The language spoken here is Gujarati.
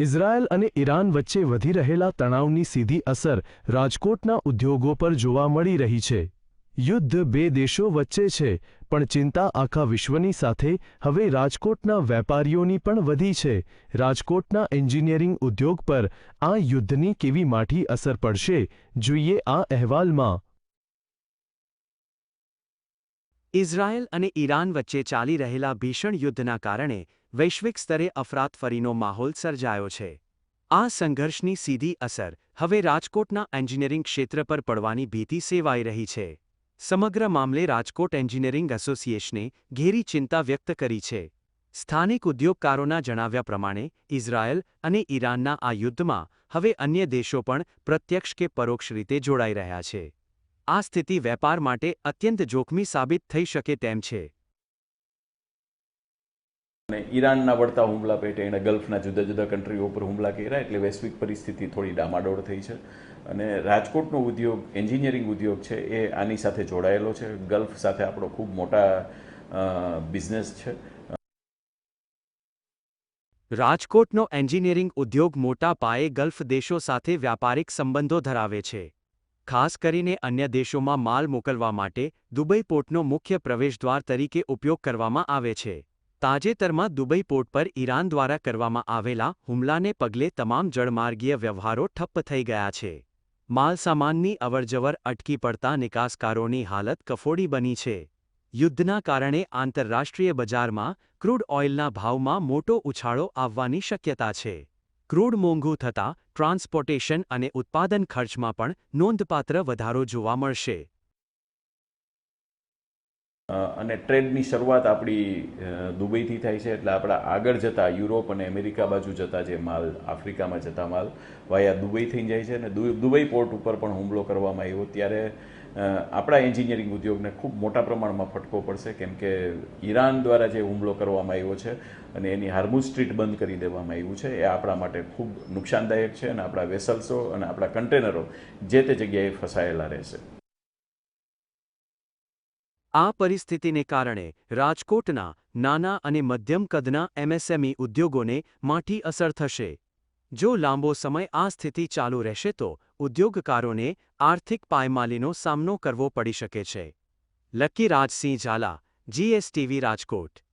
ઇઝરાયલ અને ઈરાન વચ્ચે વધી રહેલા તણાવની સીધી અસર રાજકોટના ઉદ્યોગો પર જોવા મળી રહી છે. યુદ્ધ બે દેશો વચ્ચે છે, પણ ચિંતા આખા વિશ્વની સાથે હવે રાજકોટના વેપારીઓની પણ વધી છે. રાજકોટના એન્જિનિયરિંગ ઉદ્યોગ પર આ યુદ્ધની કેવી માઠી અસર પડશે, જોઈએ આ અહેવાલમાં. ઇઝરાયલ અને ઈરાન વચ્ચે ચાલી રહેલા ભીષણ યુદ્ધના કારણે વૈશ્વિક સ્તરે અફરાતફરીનો માહોલ સર્જાયો છે. આ સંઘર્ષની સીધી અસર હવે રાજકોટના એન્જિનિયરિંગ ક્ષેત્ર પર પડવાની ભીતિ સેવાઈ રહી છે. સમગ્ર મામલે રાજકોટ એન્જિનિયરિંગ એસોસિએશને ઘેરી ચિંતા વ્યક્ત કરી છે. સ્થાનિક ઉદ્યોગકારોના જણાવ્યા પ્રમાણે ઇઝરાયલ અને ઈરાનના આ યુદ્ધમાં હવે અન્ય દેશો પણ પ્રત્યક્ષ કે પરોક્ષ રીતે જોડાઈ રહ્યા છે. આ સ્થિતિ વેપાર માટે અત્યંત જોખમી સાબિત થઈ શકે તેમ છે. અને ઈરાનના વળતા હુમલા પેટે એણે ગલ્ફના જુદા જુદા કન્ટ્રીઓ ઉપર હુમલા કર્યા, એટલે વૈશ્વિક પરિસ્થિતિ થોડી ડામાડોળ થઈ છે. અને રાજકોટનો ઉદ્યોગ, એન્જિનિયરિંગ ઉદ્યોગ છે, એ આની સાથે જોડાયેલો છે. ગલ્ફ સાથે આપણો ખૂબ મોટા બિઝનેસ છે. રાજકોટનો એન્જિનિયરિંગ ઉદ્યોગ મોટા પાયે ગલ્ફ દેશો સાથે વ્યાપારિક સંબંધો ધરાવે છે. ખાસ કરીને અન્ય દેશોમાં માલ મોકલવા માટે દુબઈ પોર્ટનો મુખ્ય પ્રવેશદ્વાર તરીકે ઉપયોગ કરવામાં આવે છે. તાજેતરમાં દુબઈ પોર્ટ પર ઈરાન દ્વારા કરવામાં આવેલા હુમલાને પગલે તમામ જળમાર્ગીય વ્યવહારો ઠપ્પ થઈ ગયા છે. માલસામાનની અવરજવર અટકી પડતા નિકાસકારોની હાલત કફોડી બની છે. યુદ્ધના કારણે આંતરરાષ્ટ્રીય બજારમાં ક્રૂડ ઓઇલના ભાવમાં મોટો ઉછાળો આવવાની શક્યતા છે. ક્રૂડ મોંઘું થતાં ટ્રાન્સપોર્ટેશન અને ઉત્પાદન ખર્ચમાં પણ નોંધપાત્ર વધારો જોવા મળશે. અને ટ્રેડની શરૂઆત આપણી દુબઈથી થાય છે, એટલે આપણા આગળ જતા યુરોપ અને અમેરિકા બાજુ જતા જે માલ, આફ્રિકામાં જતા માલ વાયા દુબઈ થઈ જાય છે. અને દુબઈ પોર્ટ ઉપર પણ હુમલો કરવામાં આવ્યો ત્યારે આપણા એન્જિનિયરિંગ ઉદ્યોગને ખૂબ મોટા પ્રમાણમાં ફટકો પડશે, કેમ કે ઈરાન દ્વારા જે હુમલો કરવામાં આવ્યો છે અને એની હાર્મુઝ સ્ટ્રીટ બંધ કરી દેવામાં આવ્યું છે, એ આપણા માટે ખૂબ નુકસાનદાયક છે. અને આપણા વેસલ્સો અને આપણા કન્ટેનરો જે તે જગ્યાએ ફસાયેલા રહેશે. આ પરિસ્થિતિને કારણે રાજકોટના નાના અને મધ્યમ કદના એમએસએમઈ ઉદ્યોગોને માઠી અસર થશે. જો લાંબો સમય આ સ્થિતિ ચાલુ રહેશે તો ઉદ્યોગકારોને આર્થિક પાયમાલીનો સામનો કરવો પડી શકે છે. લકી રાજસિંહ ઝાલા, GSTV રાજકોટ.